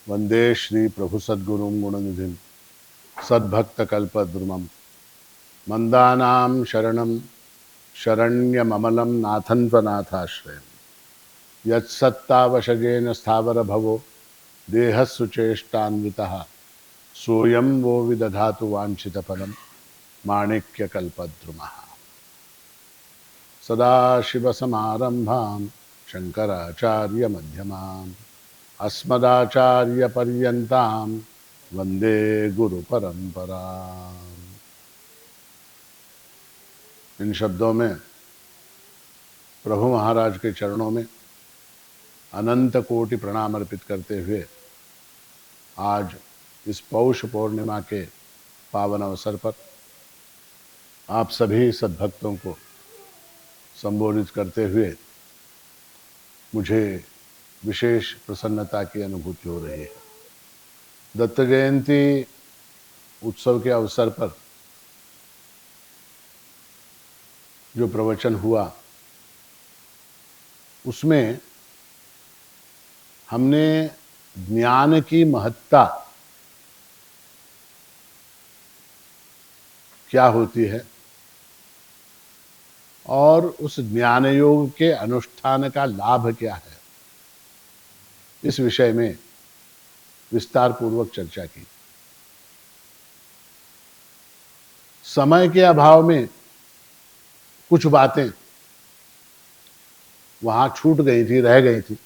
वंदे श्री प्रभु सद्गुरुं गुणनिधिं सद्भक्तकल्पद्रुमं मंदानां शरणं शरण्यममलं नाथं त्वनाथाश्रयम् यत्सत्तावशगेन स्थावर भवो देहस्सुचेष्टान्वितः सोऽयं वो विदधातु वाञ्छितफलं माणिक्यकल्पद्रुमः। सदाशिवसमारम्भां शङ्कराचार्यमध्यमाम् अस्मदाचार्यपर्यन्तां वन्दे गुरुपरम्पराम्। इन शब्दों में प्रभु महाराज के चरणों में अनंत कोटि प्रणाम अर्पित करते हुए आज इस पौष पूर्णिमा के पावन अवसर पर आप सभी सद्भक्तों को संबोधित करते हुए मुझे विशेष प्रसन्नता की अनुभूति हो रही है। दत्त जयंती उत्सव के अवसर पर जो प्रवचन हुआ उसमें हमने ज्ञान की महत्ता क्या होती है और उस ज्ञान योग के अनुष्ठान का लाभ क्या है, इस विषय में विस्तार पूर्वक चर्चा की। समय के अभाव में कुछ बातें वहां छूट गई थी, रह गई थी,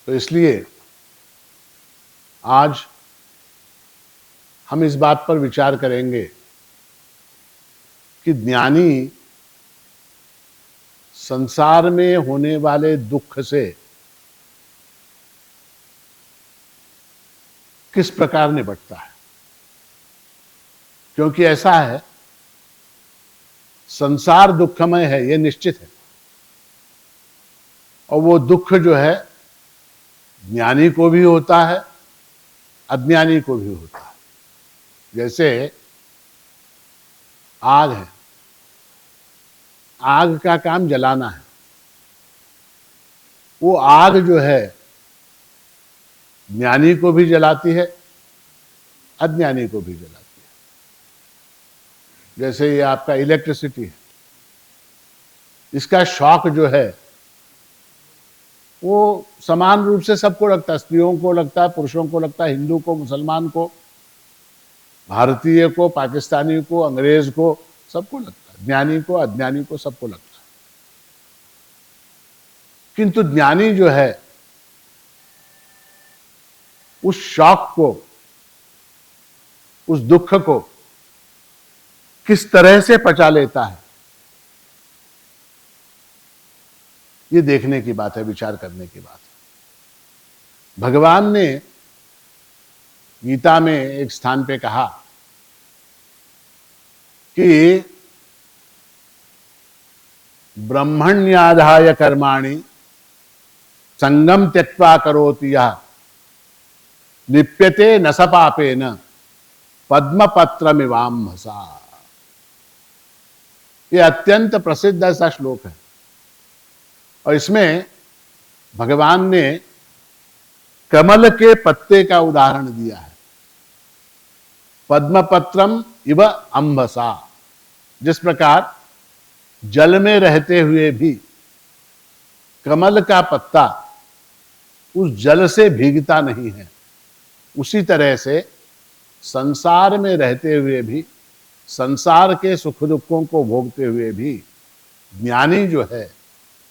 तो इसलिए आज हम इस बात पर विचार करेंगे कि ज्ञानी संसार में होने वाले दुख से किस प्रकार निपटता है। क्योंकि ऐसा है, संसार दुखमय है, यह निश्चित है, और वो दुख जो है ज्ञानी को भी होता है, अज्ञानी को भी होता है। जैसे आग है, आग का काम जलाना है, वो आग जो है ज्ञानी को भी जलाती है, अज्ञानी को भी जलाती है। जैसे ये आपका इलेक्ट्रिसिटी है, इसका शॉक जो है वो समान रूप से सबको लगता है, स्त्रियों को लगता है, पुरुषों को लगता है, हिंदू को, मुसलमान को, भारतीय को, पाकिस्तानी को, अंग्रेज को, सबको लगता है, ज्ञानी को, अज्ञानी को, सबको लगता है। किंतु ज्ञानी जो है उस शॉक को, उस दुख को किस तरह से पचा लेता है, ये देखने की बात है, विचार करने की बात है। भगवान ने गीता में एक स्थान पे कहा कि ब्रह्मण्याधाय कर्माणि संगम त्यक्त्वा करोति यः लिप्यते न स पापेन पद्मपत्रमिवाम्भसा। ये अत्यंत प्रसिद्ध ऐसा श्लोक है, और इसमें भगवान ने कमल के पत्ते का उदाहरण दिया है। पद्मपत्रम इव अंबसा, जिस प्रकार जल में रहते हुए भी कमल का पत्ता उस जल से भीगता नहीं है, उसी तरह से संसार में रहते हुए भी, संसार के सुख दुखों को भोगते हुए भी ज्ञानी जो है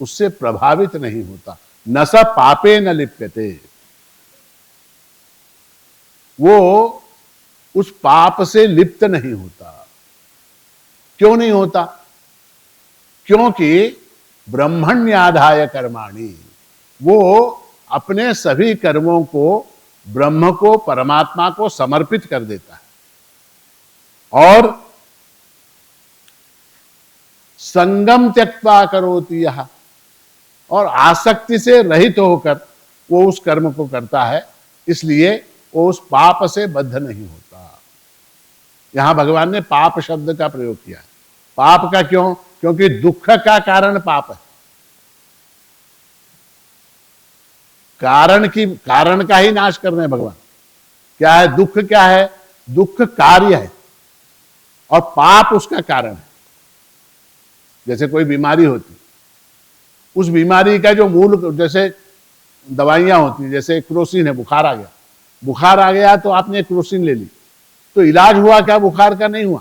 उससे प्रभावित नहीं होता। न स पापे न लिप्यते, वो उस पाप से लिप्त नहीं होता। क्यों नहीं होता? क्योंकि ब्रह्मण्याधाय कर्माणि, वो अपने सभी कर्मों को ब्रह्म को, परमात्मा को समर्पित कर देता है। और संगम त्यक्त्वा करोति यः, और आसक्ति से रहित होकर वो उस कर्म को करता है, इसलिए वो उस पाप से बद्ध नहीं होता। यहां भगवान ने पाप शब्द का प्रयोग किया है। पाप का क्यों? क्योंकि दुख का कारण पाप है। कारण का ही नाश कर रहे हैं भगवान। क्या है दुख? क्या है दुख? कार्य है और पाप उसका कारण है। जैसे कोई बीमारी होती, उस बीमारी का जो मूल, जैसे दवाइयां होती हैं, जैसे क्रोसिन है, बुखार आ गया तो आपने क्रोसिन ले ली, तो इलाज हुआ क्या? बुखार का नहीं हुआ।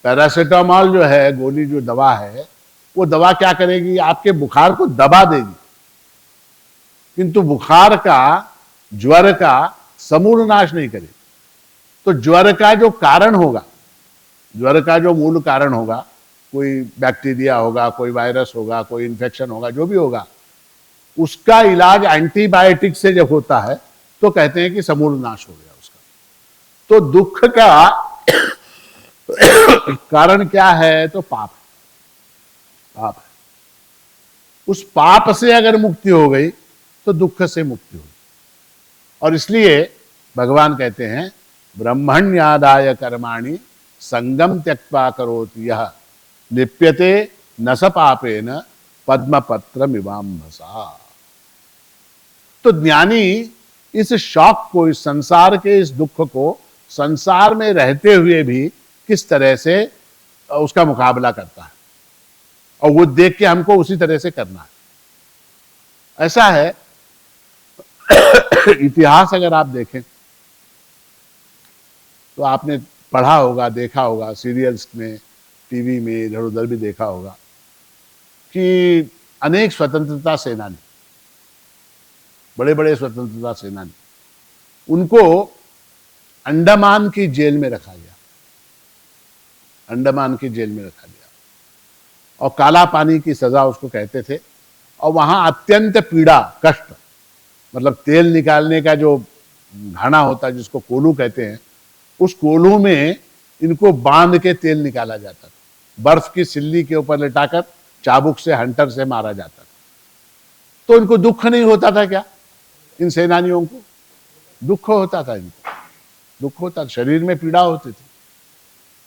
पैरासीटामोल जो है, गोली जो दवा है, वो दवा क्या करेगी? आपके बुखार को दबा देगी, किंतु बुखार का, ज्वर का समूल नाश नहीं करेगी। तो ज्वर का जो कारण होगा, ज्वर का जो मूल कारण होगा, कोई बैक्टीरिया होगा, कोई वायरस होगा, कोई इन्फेक्शन होगा, जो भी होगा, उसका इलाज एंटीबायोटिक से जब होता है तो कहते हैं कि समूल नाश हो गया उसका। तो दुख का कारण क्या है? तो पाप है। उस पाप से अगर मुक्ति हो गई तो दुख से मुक्ति होगी। और इसलिए भगवान कहते हैं ब्रह्मण्यादाय कर्माणि संगम त्यक्त्वा करोति यः लिप्यते न स पापेन पद्मपत्रमिवाम्भसा। तो ज्ञानी इस शौक को, इस संसार के इस दुख को, संसार में रहते हुए भी किस तरह से उसका मुकाबला करता है, और वो देख के हमको उसी तरह से करना है। ऐसा है इतिहास अगर आप देखें तो आपने पढ़ा होगा, देखा होगा, सीरियल्स में, टीवी में, इधर उधर भी देखा होगा कि अनेक स्वतंत्रता सेनानी, बड़े बड़े स्वतंत्रता सेनानी, उनको अंडमान की जेल में रखा गया, अंडमान की जेल में रखा गया, और काला पानी की सजा उसको कहते थे। और वहां अत्यंत पीड़ा, कष्ट, मतलब तेल निकालने का जो घाना होता है, जिसको कोलू कहते हैं, उस कोलू में इनको बांध के तेल निकाला जाता था, बर्फ की सिल्ली के ऊपर लिटाकर चाबुक से, हंटर से मारा जाता था। तो इनको दुख नहीं होता था क्या? इन सेनानियों को दुख होता था, इनको दुख होता था, शरीर में पीड़ा होती थी,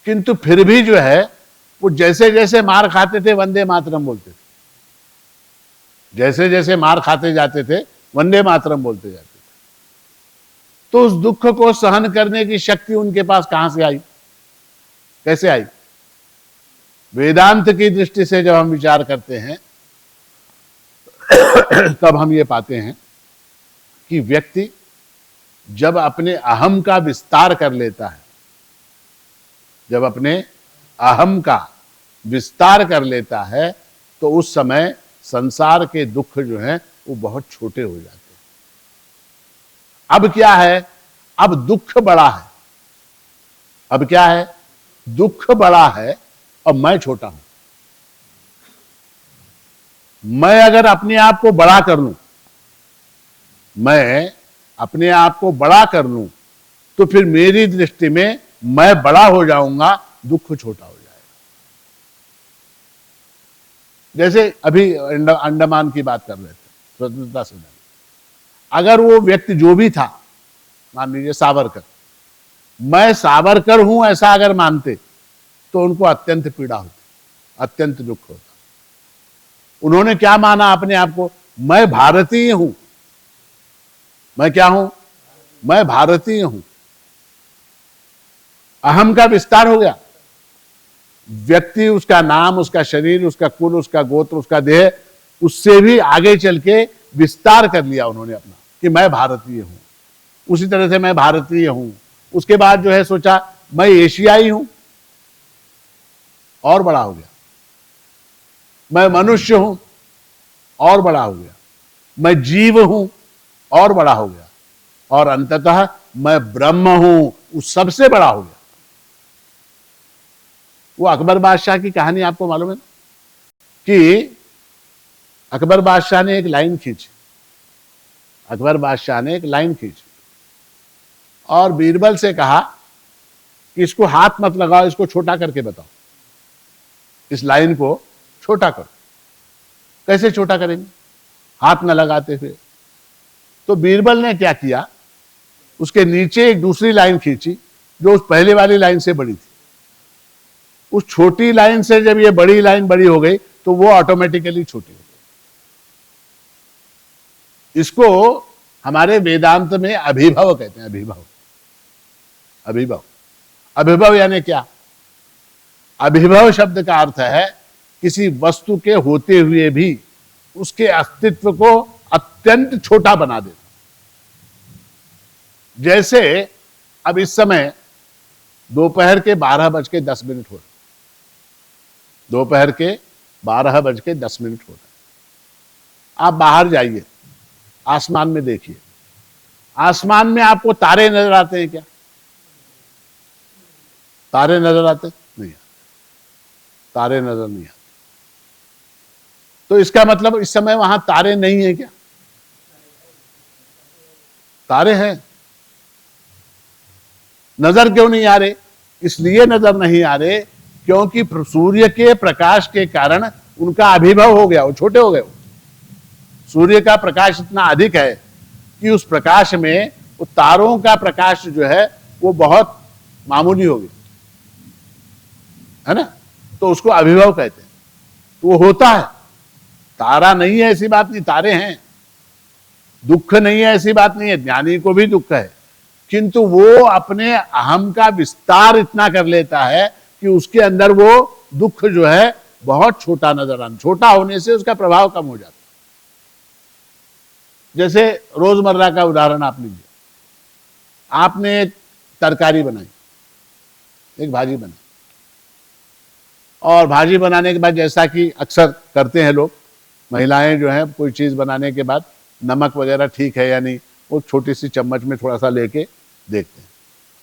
किंतु फिर भी जो है वो जैसे जैसे मार खाते थे वंदे मातरम बोलते थे, जैसे जैसे मार खाते जाते थे वंदे मातरम बोलते जाते थे। तो उस दुख को सहन करने की शक्ति उनके पास कहां से आई? कैसे आई? वेदांत की दृष्टि से जब हम विचार करते हैं तब हम ये पाते हैं कि व्यक्ति जब अपने अहम का विस्तार कर लेता है, जब अपने अहम का विस्तार कर लेता है, तो उस समय संसार के दुख जो हैं वो बहुत छोटे हो जाते हैं। अब क्या है? अब दुख बड़ा है। अब क्या है? दुख बड़ा है और मैं छोटा हूं। मैं अगर अपने आप को बड़ा कर लूं, मैं अपने आप को बड़ा कर लूं, तो फिर मेरी दृष्टि में मैं बड़ा हो जाऊंगा, दुख छोटा हो जाएगा। जैसे अभी अंडमान की बात कर रहे थे, स्वतंत्रता सेनानी, अगर वो व्यक्ति जो भी था, मान लीजिए सावरकर, मैं सावरकर हूं ऐसा अगर मानते तो उनको अत्यंत पीड़ा होती, अत्यंत दुख होता। उन्होंने क्या माना अपने आप को? मैं भारतीय हूं। मैं क्या हूं? मैं भारतीय हूं। अहम का विस्तार हो गया। व्यक्ति, उसका नाम, उसका शरीर, उसका कुल, उसका गोत्र, उसका देह, उससे भी आगे चल के विस्तार कर लिया उन्होंने अपना, कि मैं भारतीय हूं। उसी तरह से मैं भारतीय हूं। उसके बाद जो है सोचा मैं एशियाई हूं, और बड़ा हो गया। मैं मनुष्य हूं, और बड़ा हो गया। मैं जीव हूं, और बड़ा हो गया। और अंततः मैं ब्रह्म हूं, उस सबसे बड़ा हो गया। वो अकबर बादशाह की कहानी आपको मालूम है कि अकबर बादशाह ने एक लाइन खींची, अकबर बादशाह ने एक लाइन खींची और बीरबल से कहा कि इसको हाथ मत लगाओ, इसको छोटा करके बताओ, इस लाइन को छोटा करो। कैसे छोटा करेंगे हाथ न लगाते हुए? तो बीरबल ने क्या किया, उसके नीचे एक दूसरी लाइन खींची जो उस पहले वाली लाइन से बड़ी थी। उस छोटी लाइन से जब ये बड़ी लाइन बड़ी हो गई तो वो ऑटोमेटिकली छोटी हो गई। इसको हमारे वेदांत में अभिभव कहते हैं। अभिभव, अभिभव, अभिभव यानी क्या? अभिभव शब्द का अर्थ है किसी वस्तु के होते हुए भी उसके अस्तित्व को अत्यंत छोटा बना देना। जैसे अब इस समय दोपहर के 12:10 हो रहे, दोपहर के 12:10 हो रहे। आप बाहर जाइए, आसमान में देखिए, आसमान में आपको तारे नजर आते हैं क्या? तारे नजर आते नहीं, तारे नजर नहीं आते। तो इसका मतलब इस समय वहां तारे नहीं है क्या? तारे हैं। नजर क्यों नहीं आ रहे? इसलिए नजर नहीं आ रहे क्योंकि सूर्य के प्रकाश के कारण उनका अभिभव हो गया, वो छोटे हो गए। सूर्य का प्रकाश इतना अधिक है कि उस प्रकाश में वो तारों का प्रकाश जो है वो बहुत मामूली हो गया, है ना? तो उसको अभिभव कहते हैं। तो वो होता है, तारा नहीं है ऐसी बात नहीं, तारे हैं। दुख नहीं है ऐसी बात नहीं है, ज्ञानी को भी दुख है, किंतु वो अपने अहम का विस्तार इतना कर लेता है कि उसके अंदर वो दुख जो है बहुत छोटा नजर आना, छोटा होने से उसका प्रभाव कम हो जाता है। जैसे रोजमर्रा का उदाहरण आप लीजिए, आपने एक तरकारी बनाई, एक भाजी बनाई, और भाजी बनाने के बाद जैसा कि अक्सर करते हैं लोग, महिलाएं जो है कोई चीज बनाने के बाद नमक वगैरह ठीक है या नहीं, वो छोटी सी चम्मच में थोड़ा सा लेके देखते हैं।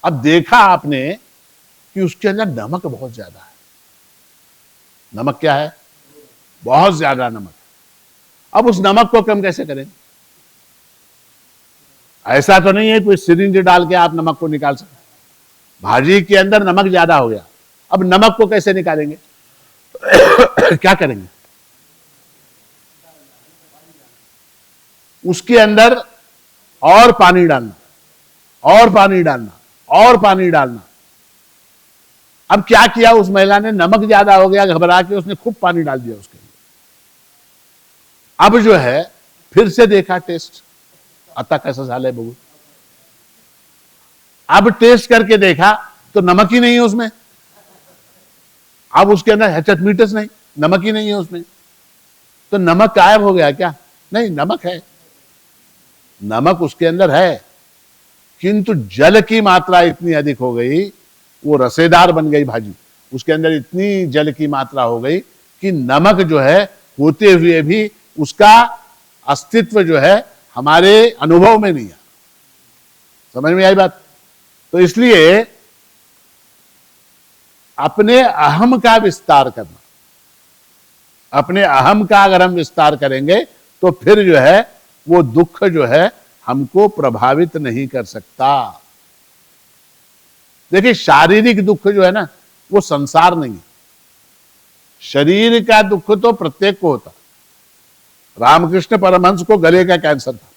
अब देखा आपने कि उसके अंदर नमक बहुत ज्यादा है। नमक क्या है? बहुत ज्यादा नमक। अब उस नमक को कम कैसे करें? ऐसा तो नहीं है कोई सिरिंज डाल के आप नमक को निकाल सकते। भाजी के अंदर नमक ज्यादा हो गया, अब नमक को कैसे निकालेंगे? क्या करेंगे? उसके अंदर और पानी डालना, और पानी डालना, और पानी डालना। अब क्या किया उस महिला ने? नमक ज्यादा हो गया, घबरा के उसने खूब पानी डाल दिया उसके अंदर। अब जो है फिर से देखा टेस्ट, आता कैसा झालंय बघू। अब टेस्ट करके देखा तो नमक ही नहीं है उसमें। अब उसके अंदर ह्याच्यात मीठच नहीं, नमक ही नहीं है उसमें। तो नमक गायब हो गया क्या? नहीं, नमक है, नमक उसके अंदर है, किंतु जल की मात्रा इतनी अधिक हो गई, वो रसेदार बन गई भाजी। उसके अंदर इतनी जल की मात्रा हो गई कि नमक जो है होते हुए भी उसका अस्तित्व जो है हमारे अनुभव में नहीं है। समझ में आई बात? तो इसलिए अपने अहम का विस्तार करना, अपने अहम का अगर हम विस्तार करेंगे तो फिर जो है वो दुख जो है हमको प्रभावित नहीं कर सकता। देखिए, शारीरिक दुख जो है ना वो संसार नहीं है। शरीर का दुख तो प्रत्येक को होता। रामकृष्ण परमहंस को गले का कैंसर था,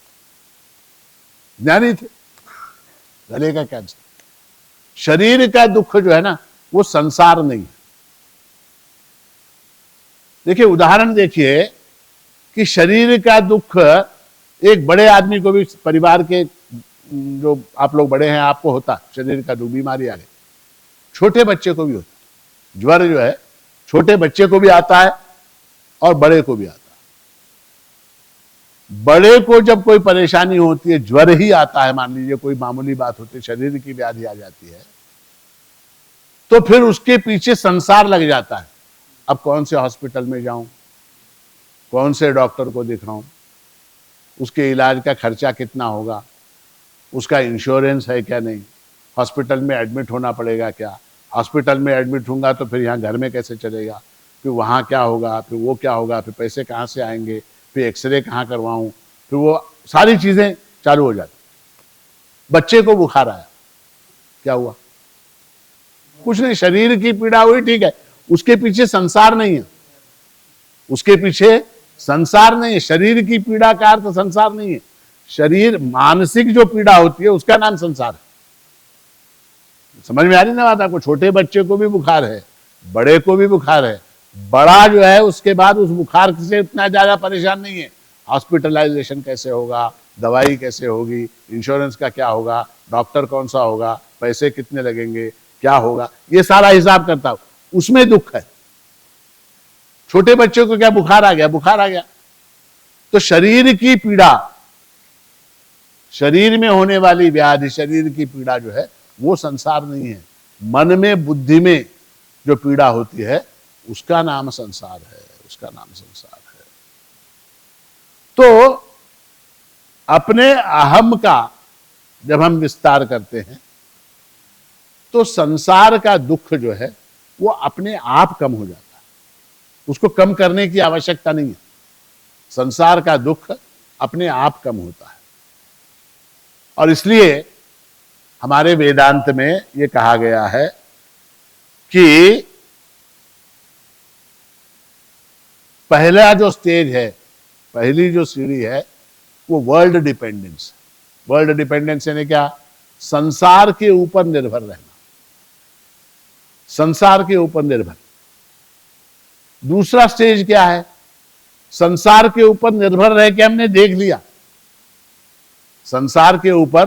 ज्ञानी थे, गले का कैंसर। शरीर का दुख जो है ना वो संसार नहीं है। देखिए, उदाहरण देखिए कि शरीर का दुख एक बड़े आदमी को भी, परिवार के जो आप लोग बड़े हैं आपको होता, शरीर का दुख, बीमारी आ गई। छोटे बच्चे को भी होता, ज्वर जो है छोटे बच्चे को भी आता है और बड़े को भी आता है। बड़े को जब कोई परेशानी होती है, ज्वर ही आता है, मान लीजिए कोई मामूली बात होती है, शरीर की व्याधि आ जाती है, तो फिर उसके पीछे संसार लग जाता है। अब कौन से हॉस्पिटल में जाऊं, कौन से डॉक्टर को दिखाऊं, उसके इलाज का खर्चा कितना होगा, उसका इंश्योरेंस है क्या नहीं, हॉस्पिटल में एडमिट होना पड़ेगा क्या, हॉस्पिटल में एडमिट होऊंगा तो फिर यहाँ घर में कैसे चलेगा, फिर वहाँ क्या होगा, फिर वो क्या होगा, फिर पैसे कहाँ से आएंगे, फिर एक्सरे कहाँ करवाऊं, फिर वो सारी चीजें चालू हो जाती। बच्चे को बुखार आया, क्या हुआ? कुछ नहीं, शरीर की पीड़ा हुई, ठीक है, उसके पीछे संसार नहीं है, उसके पीछे संसार नहीं है। शरीर की पीड़ा का अर्थ संसार नहीं है। शरीर, मानसिक जो पीड़ा होती है उसका नाम संसार है। समझ में आ रही ना बात आपको? छोटे बच्चे को भी बुखार है, बड़े को भी बुखार है। बड़ा जो है उसके बाद उस बुखार से इतना ज्यादा परेशान नहीं है, हॉस्पिटलाइजेशन कैसे होगा, दवाई कैसे होगी, इंश्योरेंस का क्या होगा, डॉक्टर कौन सा होगा, पैसे कितने लगेंगे, क्या होगा, ये सारा हिसाब करता हूं, उसमें दुख है। छोटे बच्चों को क्या बुखार आ गया, बुखार आ गया, तो शरीर की पीड़ा, शरीर में होने वाली व्याधि, शरीर की पीड़ा जो है वो संसार नहीं है। मन में, बुद्धि में जो पीड़ा होती है उसका नाम संसार है, उसका नाम संसार है। तो अपने अहम का जब हम विस्तार करते हैं तो संसार का दुख जो है वो अपने आप कम हो जाता है, उसको कम करने की आवश्यकता नहीं है। संसार का दुख अपने आप कम होता है। और इसलिए हमारे वेदांत में ये कहा गया है कि पहला जो स्टेज है, पहली जो सीढ़ी है वो वर्ल्ड डिपेंडेंस। वर्ल्ड डिपेंडेंस यानी क्या? संसार के ऊपर निर्भर रहना, संसार के ऊपर निर्भर। दूसरा स्टेज क्या है? संसार के ऊपर निर्भर रह के हमने देख लिया, संसार के ऊपर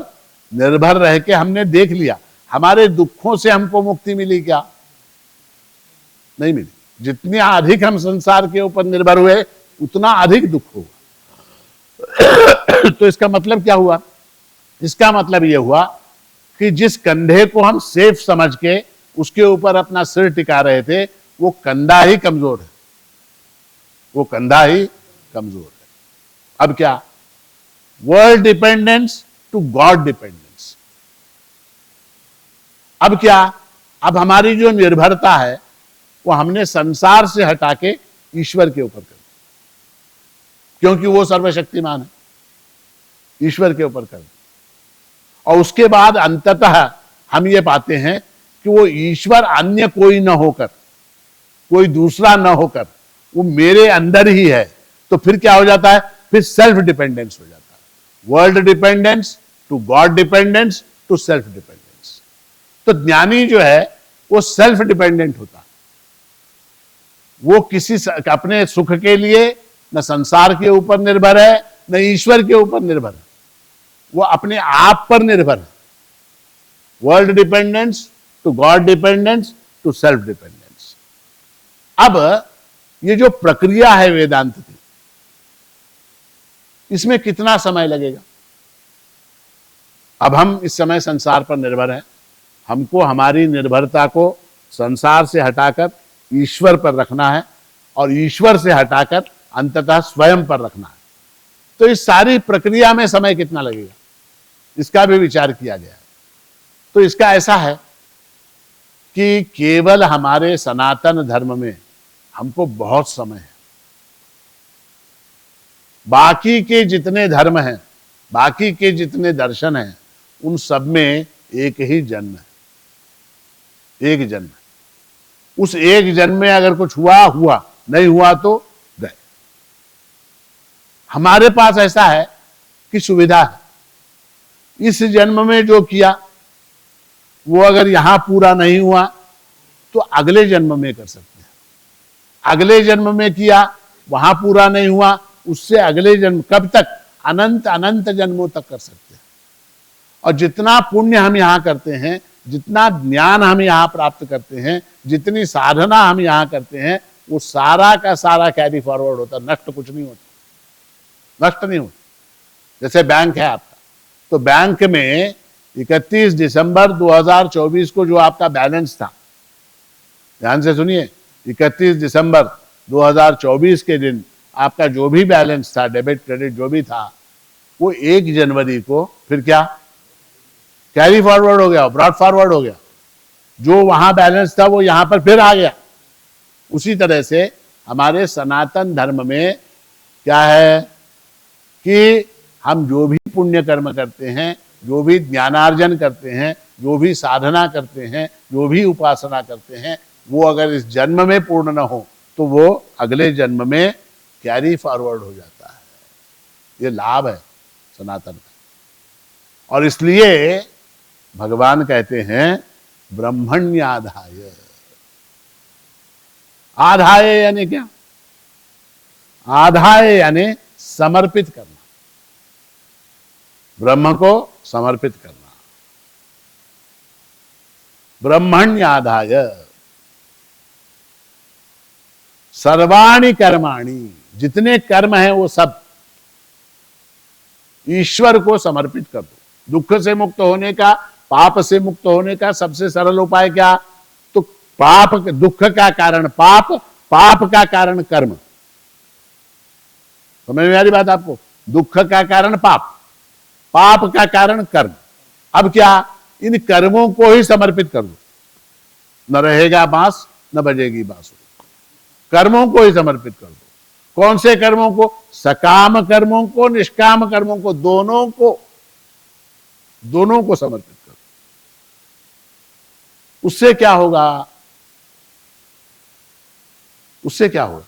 निर्भर रह के हमने देख लिया, हमारे दुखों से हमको मुक्ति मिली क्या? नहीं मिली। जितने अधिक हम संसार के ऊपर निर्भर हुए उतना अधिक दुख होगा। तो इसका मतलब क्या हुआ? इसका मतलब यह हुआ कि जिस कंधे को हम सेफ समझ के उसके ऊपर अपना सिर टिका रहे थे वो कंधा ही कमजोर है, वो कंधा ही कमजोर है। अब क्या? World dependence to God dependence. अब क्या? अब हमारी जो निर्भरता है वो हमने संसार से हटा के ईश्वर के ऊपर कर दी, क्योंकि वो सर्वशक्तिमान है, ईश्वर के ऊपर कर दी। और उसके बाद अंततः हम ये पाते हैं कि वो ईश्वर अन्य कोई न होकर, कोई दूसरा न होकर, वो मेरे अंदर ही है। तो फिर क्या हो जाता है? फिर सेल्फ डिपेंडेंस हो जाता है। World dependence to God dependence to self dependence. तो ज्ञानी जो है वो सेल्फ डिपेंडेंट होता है। वो किसी अपने सुख के लिए न संसार के ऊपर निर्भर है न ईश्वर के ऊपर निर्भर है, वो अपने आप पर निर्भर है। World dependence to God dependence to self dependence. अब ये जो प्रक्रिया है वेदांत की, इसमें कितना समय लगेगा? अब हम इस समय संसार पर निर्भर हैं, हमको हमारी निर्भरता को संसार से हटाकर ईश्वर पर रखना है और ईश्वर से हटाकर अंततः स्वयं पर रखना है। तो इस सारी प्रक्रिया में समय कितना लगेगा, इसका भी विचार किया गया है। तो इसका ऐसा है कि केवल हमारे सनातन धर्म में हमको बहुत समय है। बाकी के जितने धर्म हैं, बाकी के जितने दर्शन हैं, उन सब में एक ही जन्म है, एक जन्म। उस एक जन्म में अगर कुछ हुआ हुआ, नहीं हुआ तो गए। हमारे पास ऐसा है कि सुविधा है, इस जन्म में जो किया वो अगर यहां पूरा नहीं हुआ तो अगले जन्म में कर सकते हैं। अगले जन्म में किया, वहां पूरा नहीं हुआ, उससे अगले जन्म, कब तक? अनंत अनंत जन्मों तक कर सकते हैं। और जितना पुण्य हम यहां करते हैं, जितना ज्ञान हम यहां प्राप्त करते हैं, जितनी साधना हम यहां करते हैं, वो सारा का सारा कैरी फॉरवर्ड होता, नष्ट कुछ नहीं होता, नष्ट नहीं होता। जैसे बैंक है आपका, तो बैंक में 31 दिसंबर 2024 को जो आपका बैलेंस था, ध्यान से सुनिए, 31 दिसंबर 2024 के दिन आपका जो भी बैलेंस था, डेबिट क्रेडिट जो भी था, वो 1 जनवरी को फिर क्या? कैरी फॉरवर्ड हो गया, ब्रॉड फॉरवर्ड हो गया। जो वहां बैलेंस था वो यहां पर फिर आ गया। उसी तरह से हमारे सनातन धर्म में क्या है कि हम जो भी पुण्य कर्म करते हैं, जो भी ज्ञानार्जन करते हैं, जो भी साधना करते हैं, जो भी उपासना करते हैं, वो अगर इस जन्म में पूर्ण न हो तो वो अगले जन्म में कैरी फॉरवर्ड हो जाता है। ये लाभ है सनातन का। और इसलिए भगवान कहते हैं ब्रह्मण्याधाय। आधाय यानी क्या? आधाय यानी समर्पित करना, ब्रह्म को समर्पित करना। ब्रह्मण्याधाय सर्वाणि कर्माणि, जितने कर्म हैं वो सब ईश्वर को समर्पित कर दो। दुख से मुक्त होने का, पाप से मुक्त होने का सबसे सरल उपाय क्या? तो पाप, दुख का कारण पाप, पाप का कारण कर्म। समझ में आ रही बात आपको? दुख का कारण पाप, पाप का कारण कर्म। अब क्या? इन कर्मों को ही समर्पित कर दो। न रहेगा बांस न बजेगी बांसुरी, कर्मों को ही समर्पित कर दो। कौन से कर्मों को? सकाम कर्मों को, निष्काम कर्मों को, दोनों को समर्पित कर दो। उससे क्या होगा? उससे क्या होगा?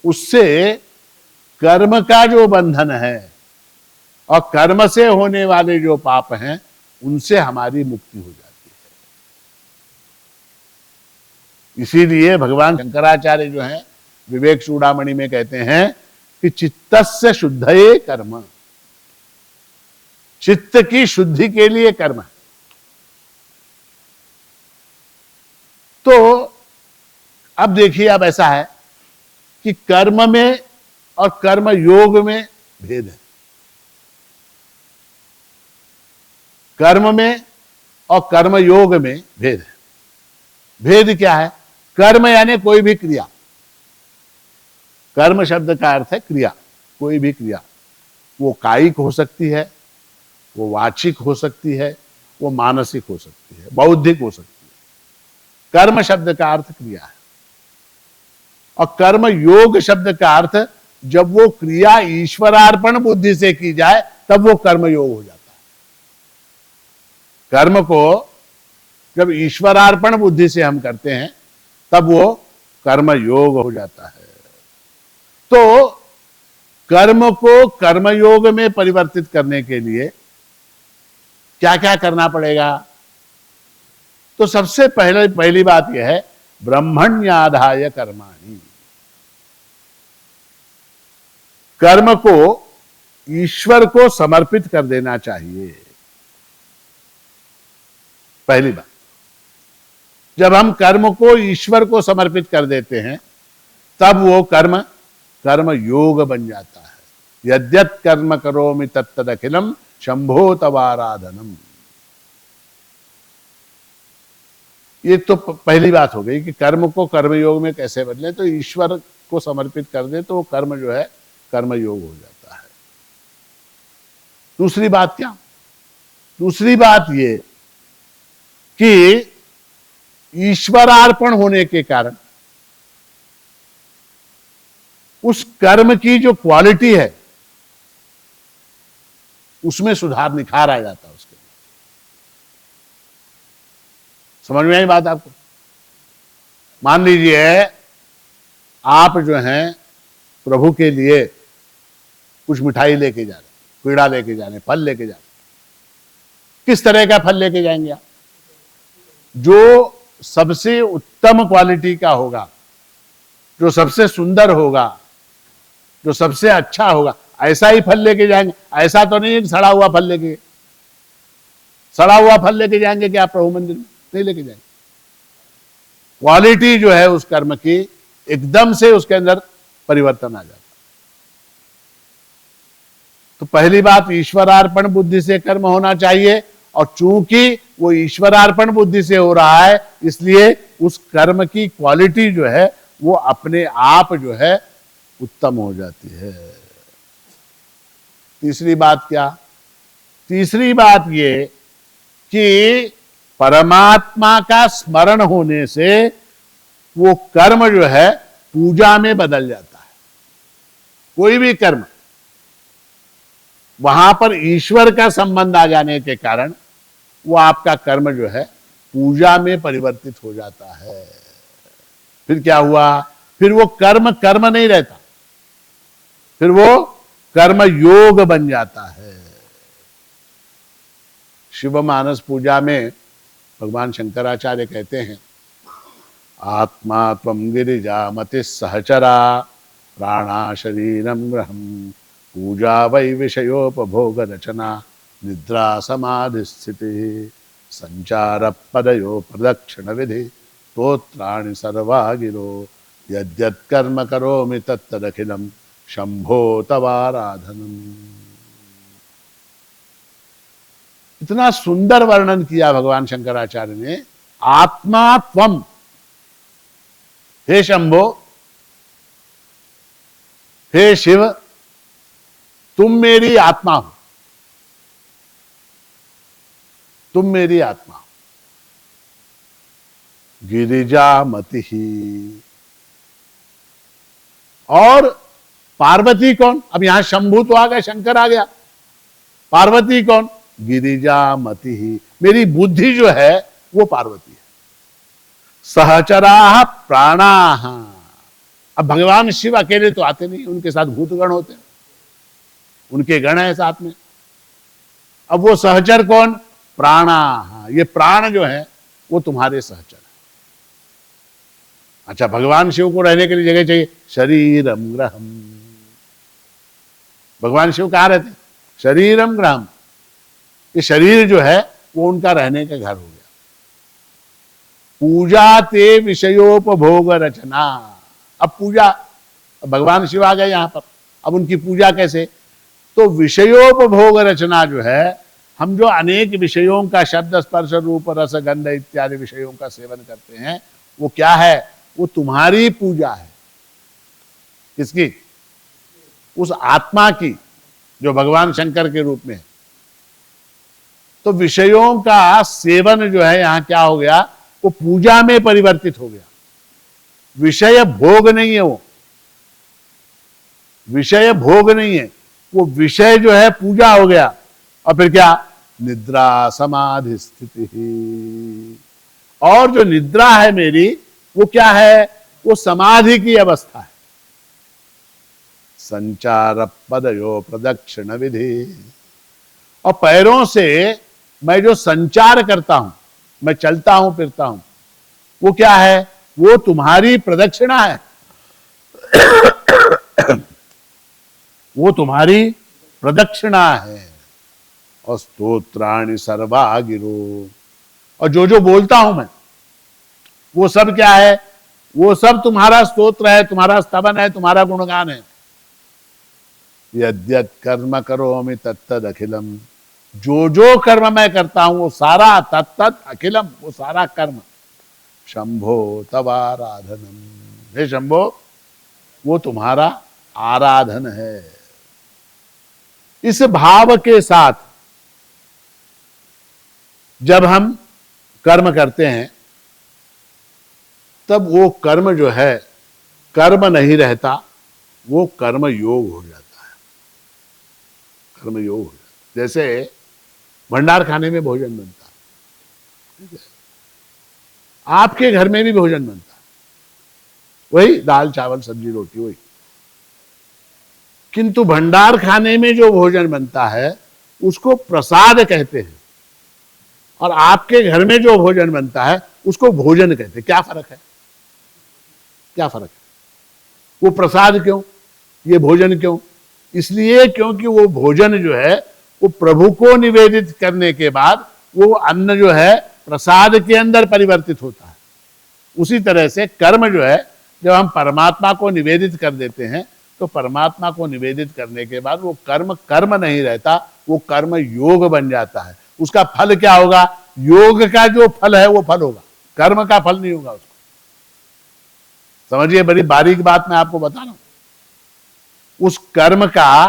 उससे कर्म का जो बंधन है और कर्म से होने वाले जो पाप हैं उनसे हमारी मुक्ति हो जाती है। इसीलिए भगवान शंकराचार्य जो हैं विवेक चूड़ामणि में कहते हैं कि चित्तस्य शुद्धये कर्म, चित्त की शुद्धि के लिए कर्म है। तो अब देखिए, अब ऐसा है कि कर्म में और कर्म योग में भेद है। कर्म में और कर्म योग में भेद है। भेद क्या है? कर्म यानी कोई भी क्रिया, कर्म शब्द का अर्थ है क्रिया, कोई भी क्रिया। वो कायिक हो सकती है, वो वाचिक हो सकती है, वो मानसिक हो सकती है, बौद्धिक हो सकती है। कर्म शब्द का अर्थ क्रिया है। और कर्म योग शब्द का अर्थ, जब वो क्रिया ईश्वरार्पण बुद्धि से की जाए तब वो कर्म योग हो जाता है। कर्म को जब ईश्वरार्पण बुद्धि से हम करते हैं तब वो कर्म योग हो जाता है। तो कर्म को कर्मयोग में परिवर्तित करने के लिए क्या क्या करना पड़ेगा? तो सबसे पहली बात यह है, ब्रह्मण्याधाय कर्माणि। कर्म को ईश्वर को समर्पित कर देना चाहिए। पहली बात, जब हम कर्म को ईश्वर को समर्पित कर देते हैं तब वो कर्म कर्म योग बन जाता है। यद्यत् कर्म करोमि तत्तदखिलम शंभो तवाराधनम। ये तो पहली बात हो गई कि कर्म को कर्मयोग में कैसे बदलें। तो ईश्वर को समर्पित कर दे तो वो कर्म जो है कर्मयोग हो जाता है। दूसरी बात क्या? दूसरी बात ये कि ईश्वरार्पण होने के कारण उस कर्म की जो क्वालिटी है उसमें सुधार, निखार आ जाता है उसके लिए। समझ में आई बात आपको? मान लीजिए आप जो हैं प्रभु के लिए कुछ मिठाई लेके जा रहे, पेड़ा लेके जा रहे, फल लेके जा रहे। किस तरह का फल लेके जाएंगे आप? जो सबसे उत्तम क्वालिटी का होगा, जो सबसे सुंदर होगा, जो सबसे अच्छा होगा, ऐसा ही फल लेके जाएंगे। ऐसा तो नहीं है कि सड़ा हुआ फल लेके, सड़ा हुआ फल लेके जाएंगे कि आप प्रभु मंदिर में? नहीं लेके जाएंगे। क्वालिटी जो है उस कर्म की, एकदम से उसके अंदर परिवर्तन आ जाता है। तो पहली बात, ईश्वरार्पण बुद्धि से कर्म होना चाहिए। और चूंकि वो ईश्वरार्पण बुद्धि से हो रहा है इसलिए उस कर्म की क्वालिटी जो है वो अपने आप जो है उत्तम हो जाती है। तीसरी बात क्या? तीसरी बात ये कि परमात्मा का स्मरण होने से वो कर्म जो है पूजा में बदल जाता है। कोई भी कर्म, वहां पर ईश्वर का संबंध आ जाने के कारण वो आपका कर्म जो है पूजा में परिवर्तित हो जाता है। फिर क्या हुआ? फिर वो कर्म कर्म नहीं रहता, फिर वो कर्म योग बन जाता है। शिव मानस पूजा में भगवान शंकराचार्य कहते हैं, आत्मा त्वं गिरिजा मति सहचरा प्राणा शरीरम ग्रहम पूजा वै विषयोपभोग रचना निद्रा समाधि स्थिति संचार पदयो प्रदक्षिण विधि स्तोत्राणि सर्वा गिरो यद्यत् कर्म करोमि तत्तदखिलम शंभो तवाराधनम। इतना सुंदर वर्णन किया भगवान शंकराचार्य ने। आत्मा त्वम, हे शंभो, हे शिव, तुम मेरी आत्मा हो, तुम मेरी आत्मा हो। गिरिजामति ही, और पार्वती कौन? अब यहां शंभु तो आ गया, शंकर आ गया, पार्वती कौन? गिरिजामति ही, मेरी बुद्धि जो है वो पार्वती है। सहचरा प्राणाः, अब भगवान शिव अकेले तो आते नहीं, उनके साथ भूतगण होते हैं, उनके गण है साथ में। अब वो सहचर कौन? प्राणाः, ये प्राण जो है वो तुम्हारे सहचर है। अच्छा, भगवान शिव को रहने के लिए जगह चाहिए। शरीरम ग्रहम, भगवान शिव कहां रहते? शरीरम ग्रहम, ये शरीर जो है वो उनका रहने का घर हो गया। पूजा ते विषयोपभोग रचना, अब पूजा, अब भगवान शिव आ गए यहां पर, अब उनकी पूजा कैसे? तो विषयोपभोग रचना जो है, हम जो अनेक विषयों का शब्द स्पर्श रूप रस गंध इत्यादि विषयों का सेवन करते हैं, वो क्या है? वो तुम्हारी पूजा है। किसकी? उस आत्मा की जो भगवान शंकर के रूप में है। तो विषयों का सेवन जो है यहां क्या हो गया? वो पूजा में परिवर्तित हो गया। विषय भोग नहीं है, वो विषय भोग नहीं है, वो विषय जो है पूजा हो गया। और फिर क्या? निद्रा समाधि स्थिति, और जो निद्रा है मेरी वो क्या है? वो समाधि की अवस्था है। संचार पदयो प्रदक्षिण विधि, और पैरों से मैं जो संचार करता हूं, मैं चलता हूं फिरता हूं, वो क्या है? वो तुम्हारी प्रदक्षिणा है, वो तुम्हारी प्रदक्षिणा है। और स्तोत्राणि सर्वा गिरो, और जो जो बोलता हूं मैं वो सब क्या है? वो सब तुम्हारा स्तोत्र है, तुम्हारा स्तवन है, तुम्हारा गुणगान है। यद्यत् कर्म करोमि तत्तद अखिलम, जो जो कर्म मैं करता हूं वो सारा, तत्तद अखिलम, वो सारा कर्म शंभो तवाराधनम, हे शंभो, वो तुम्हारा आराधन है। इस भाव के साथ जब हम कर्म करते हैं तब वो कर्म जो है कर्म नहीं रहता, वो कर्म योग हो जाता है। कर्म योग हो जाता है। जैसे भंडार खाने में भोजन बनता है, आपके घर में भी भोजन बनता है, वही दाल चावल सब्जी रोटी वही, किंतु भंडार खाने में जो भोजन बनता है उसको प्रसाद कहते हैं, और आपके घर में जो भोजन बनता है उसको भोजन कहते हैं। क्या फर्क है? क्या फर्क है? वो प्रसाद क्यों, ये भोजन क्यों? इसलिए क्योंकि वो भोजन जो है वो प्रभु को निवेदित करने के बाद वो अन्न जो है प्रसाद के अंदर परिवर्तित होता है। उसी तरह से कर्म जो है, जब हम परमात्मा को निवेदित कर देते हैं तो परमात्मा को निवेदित करने के बाद वो कर्म कर्म नहीं रहता, वो कर्म योग बन जाता है। उसका फल क्या होगा? योग का जो फल है वो फल होगा, कर्म का फल नहीं होगा उसको। समझिए, बड़ी बारीक बात मैं आपको बता रहा हूं। उस कर्म का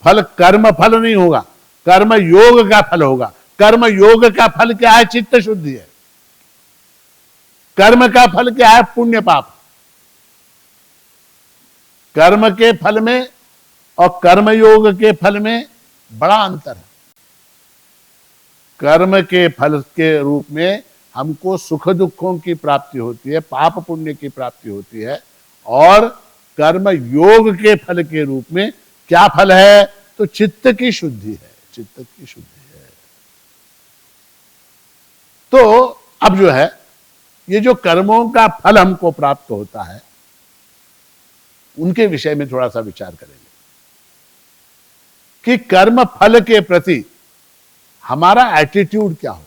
फल कर्म फल नहीं होगा, कर्म योग का फल होगा। कर्म योग का फल क्या है? चित्त शुद्धि है। कर्म का फल क्या है? पुण्य पाप। कर्म के फल में और कर्म योग के फल में बड़ा अंतर है। कर्म के फल के रूप में हमको सुख दुखों की प्राप्ति होती है, पाप पुण्य की प्राप्ति होती है, और कर्म योग के फल के रूप में क्या फल है? तो चित्त की शुद्धि है, चित्त की शुद्धि है। तो अब जो है ये जो कर्मों का फल हमको प्राप्त होता है उनके विषय में थोड़ा सा विचार करेंगे। कि कर्म फल के प्रति हमारा एटीट्यूड क्या हो।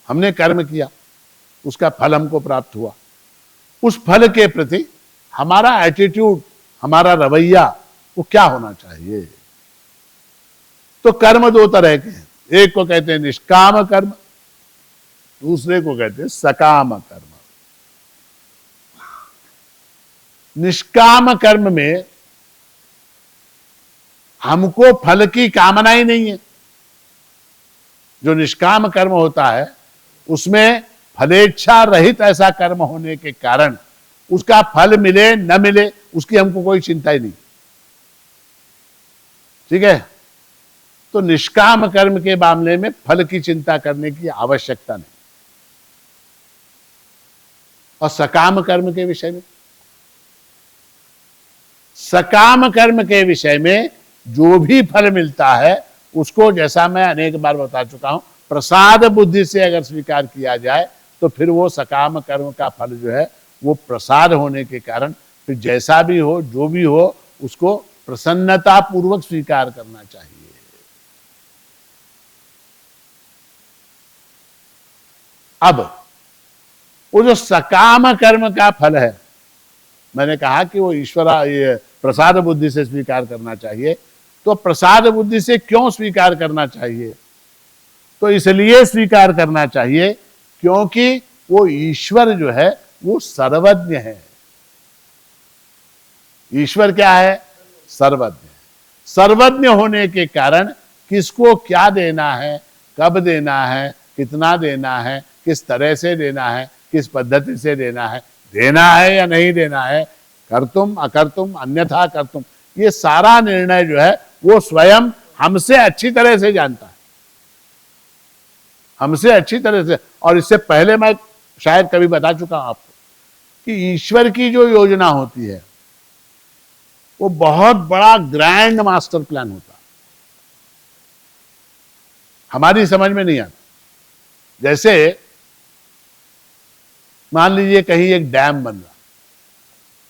हमने कर्म किया, उसका फल हमको प्राप्त हुआ, उस फल के प्रति हमारा एटीट्यूड, हमारा रवैया वो क्या होना चाहिए। तो कर्म दो तरह के हैं, एक को कहते हैं निष्काम कर्म, दूसरे को कहते हैं सकाम कर्म। निष्काम कर्म में हमको फल की कामना ही नहीं है। जो निष्काम कर्म होता है उसमें फलेच्छा रहित ऐसा कर्म होने के कारण उसका फल मिले न मिले उसकी हमको कोई चिंता ही नहीं। ठीक है, तो निष्काम कर्म के मामले में फल की चिंता करने की आवश्यकता नहीं। और सकाम कर्म के विषय में, सकाम कर्म के विषय में जो भी फल मिलता है उसको, जैसा मैं अनेक बार बता चुका हूं, प्रसाद बुद्धि से अगर स्वीकार किया जाए तो फिर वो सकाम कर्म का फल जो है वो प्रसाद होने के कारण फिर जैसा भी हो जो भी हो उसको प्रसन्नता पूर्वक स्वीकार करना चाहिए। अब वो जो सकाम कर्म का फल है, मैंने कहा कि वो ईश्वर प्रसाद बुद्धि से स्वीकार करना चाहिए। तो प्रसाद बुद्धि से क्यों स्वीकार करना चाहिए? तो इसलिए स्वीकार करना चाहिए क्योंकि वो ईश्वर जो है वो सर्वज्ञ है। ईश्वर क्या है? सर्वज्ञ। सर्वज्ञ होने के कारण किसको क्या देना है, कब देना है, कितना देना है, किस तरह से देना है, किस पद्धति से देना है या नहीं देना है, कर्तुम अकर्तुम अन्यथा कर्तुम, ये सारा निर्णय जो है वो स्वयं हमसे अच्छी तरह से जानता है, हमसे अच्छी तरह से। और इससे पहले मैं शायद कभी बता चुका हूं आपको कि ईश्वर की जो योजना होती है वो बहुत बड़ा ग्रैंड मास्टर प्लान होता है, हमारी समझ में नहीं आता। जैसे मान लीजिए कहीं एक डैम बन रहा,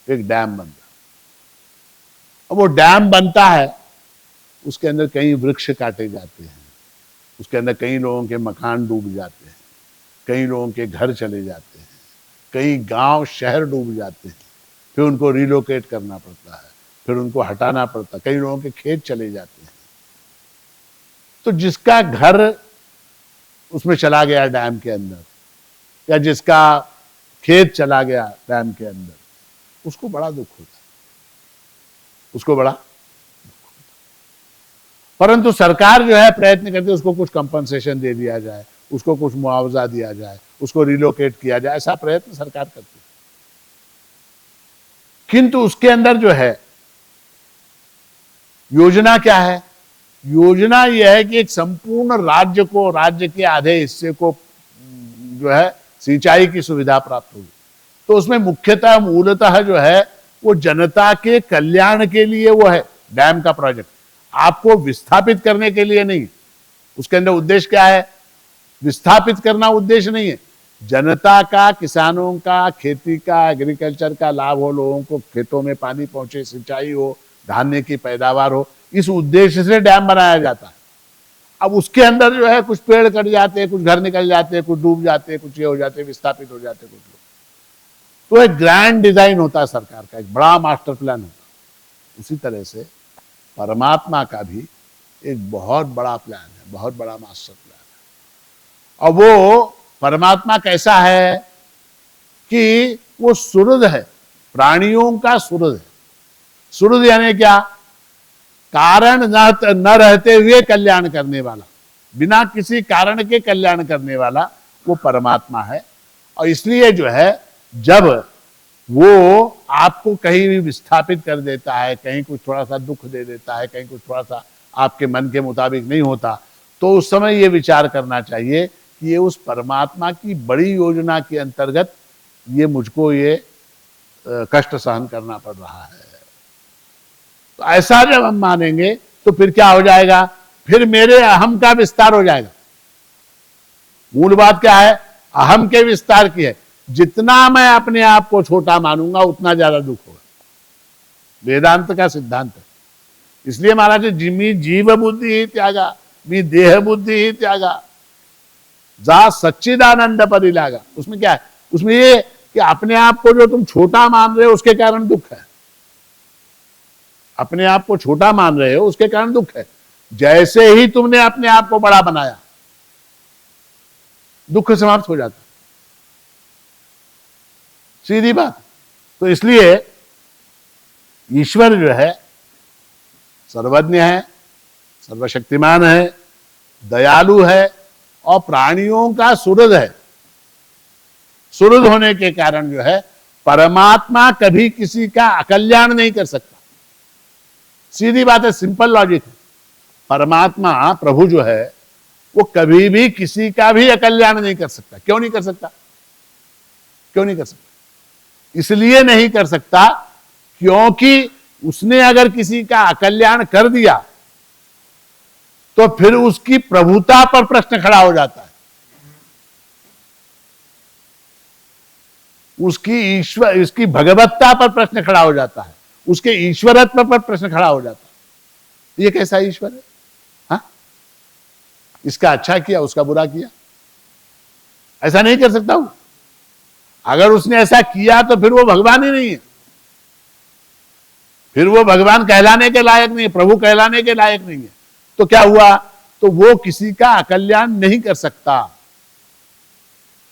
एक डैम बन रहा, अब वो डैम बनता है, उसके अंदर कई वृक्ष काटे जाते हैं, उसके अंदर कई लोगों के मकान डूब जाते हैं, कई लोगों के घर चले जाते हैं, कई गांव शहर डूब जाते हैं, फिर उनको रिलोकेट करना पड़ता है, फिर उनको हटाना पड़ता है, कई लोगों के खेत चले जाते हैं। तो जिसका घर उसमें चला गया डैम के अंदर, या जिसका खेत चला गया डैम के अंदर, उसको बड़ा दुख होता है, उसको बड़ा। परंतु सरकार जो है प्रयत्न करती है उसको कुछ कंपनसेशन दे दिया जाए, उसको कुछ मुआवजा दिया जाए, उसको रिलोकेट किया जाए, ऐसा प्रयत्न सरकार करती है। किंतु उसके अंदर जो है योजना क्या है? योजना यह है कि एक संपूर्ण राज्य को, राज्य के आधे हिस्से को जो है सिंचाई की सुविधा प्राप्त होगी। तो उसमें मुख्यतः मूलतः जो है वो जनता के कल्याण के लिए वो है डैम का प्रोजेक्ट, आपको विस्थापित करने के लिए नहीं। उसके अंदर उद्देश्य क्या है? विस्थापित करना उद्देश्य नहीं है, जनता का, किसानों का, खेती का, एग्रीकल्चर का लाभ हो, लोगों को खेतों में पानी पहुंचे, सिंचाई हो, धान्य की पैदावार हो, इस उद्देश्य से डैम बनाया जाता है। अब उसके अंदर जो है कुछ पेड़ कट जाते हैं, कुछ घर निकल जाते हैं, कुछ डूब जाते हैं, कुछ ये हो जाते हैं, विस्थापित हो जाते हैं कुछ लोग। तो एक ग्रैंड डिजाइन होता है सरकार का, एक बड़ा मास्टर प्लान होता है। उसी तरह से परमात्मा का भी एक बहुत बड़ा प्लान है, बहुत बड़ा मास्टर प्लान है। और वो परमात्मा कैसा है कि वो सुहृद है, प्राणियों का सुहृद है। सुहृद यानी क्या? कारण न रहते हुए कल्याण करने वाला, बिना किसी कारण के कल्याण करने वाला वो परमात्मा है। और इसलिए जो है जब वो आपको कहीं भी विस्थापित कर देता है, कहीं कुछ थोड़ा सा दुख दे देता है, कहीं कुछ थोड़ा सा आपके मन के मुताबिक नहीं होता, तो उस समय ये विचार करना चाहिए कि ये उस परमात्मा की बड़ी योजना के अंतर्गत ये मुझको ये कष्ट सहन करना पड़ रहा है। तो ऐसा जब हम मानेंगे तो फिर क्या हो जाएगा? फिर मेरे अहम का विस्तार हो जाएगा। मूल बात क्या है? अहम के विस्तार की है। जितना मैं अपने आप को छोटा मानूंगा उतना ज्यादा दुख होगा। वेदांत का सिद्धांत है। इसलिए महाराज जिमी जीव बुद्धि ही त्यागा, मी देह बुद्धि ही त्यागा, जा सच्चिदानंद परिलागा। उसमें क्या है? उसमें ये कि अपने आप को जो तुम छोटा मान रहे हो उसके कारण दुख है, अपने आप को छोटा मान रहे हो उसके कारण दुख है। जैसे ही तुमने अपने आप को बड़ा बनाया, दुख समाप्त हो जाता, सीधी बात। तो इसलिए ईश्वर जो है सर्वज्ञ है, सर्वशक्तिमान है, दयालु है और प्राणियों का सुहृद है। सुहृद होने के कारण जो है परमात्मा कभी किसी का अकल्याण नहीं कर सकता। सीधी बात है, सिंपल लॉजिक है। परमात्मा प्रभु जो है वो कभी भी किसी का भी अकल्याण नहीं कर सकता। क्यों नहीं कर सकता? क्यों नहीं कर सकता? इसलिए नहीं कर सकता क्योंकि उसने अगर किसी का अकल्याण कर दिया तो फिर उसकी प्रभुता पर प्रश्न खड़ा हो जाता है, उसकी भगवत्ता पर प्रश्न खड़ा हो जाता है, उसके ईश्वरत्व पर प्रश्न खड़ा हो जाता है। ये कैसा ईश्वर है? हाँ, इसका अच्छा किया, उसका बुरा किया, ऐसा नहीं कर सकता हूं। अगर उसने ऐसा किया तो फिर वो भगवान ही नहीं है, फिर वो भगवान कहलाने के लायक नहीं है, प्रभु कहलाने के लायक नहीं है। तो क्या हुआ? तो वो किसी का अकल्याण नहीं कर सकता,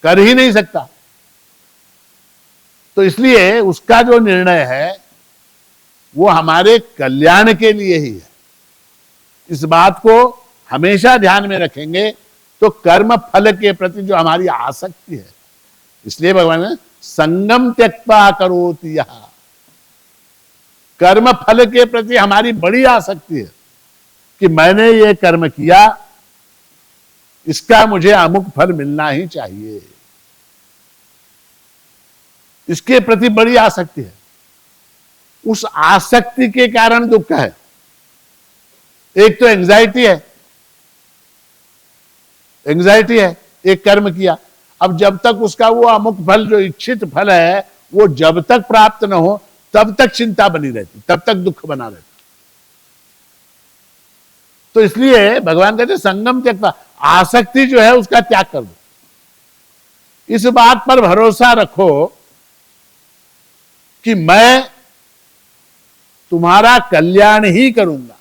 कर ही नहीं सकता। तो इसलिए उसका जो निर्णय है वो हमारे कल्याण के लिए ही है। इस बात को हमेशा ध्यान में रखेंगे तो कर्म फल के प्रति जो हमारी आसक्ति है, इसलिए भगवान ने संगम त्यक्त्वा करोति यः, कर्म फल के प्रति हमारी बड़ी आसक्ति है कि मैंने ये कर्म किया, इसका मुझे अमुक फल मिलना ही चाहिए, इसके प्रति बड़ी आसक्ति है। उस आसक्ति के कारण दुख है। एक तो एंजाइटी है, एंजाइटी है, एक कर्म किया, अब जब तक उसका वो अमुक फल जो इच्छित फल है वो जब तक प्राप्त न हो तब तक चिंता बनी रहती, तब तक दुख बना रहता। तो इसलिए भगवान कहते संगम त्यक्त्वा, आसक्ति जो है उसका त्याग कर दो। इस बात पर भरोसा रखो कि मैं तुम्हारा कल्याण ही करूंगा।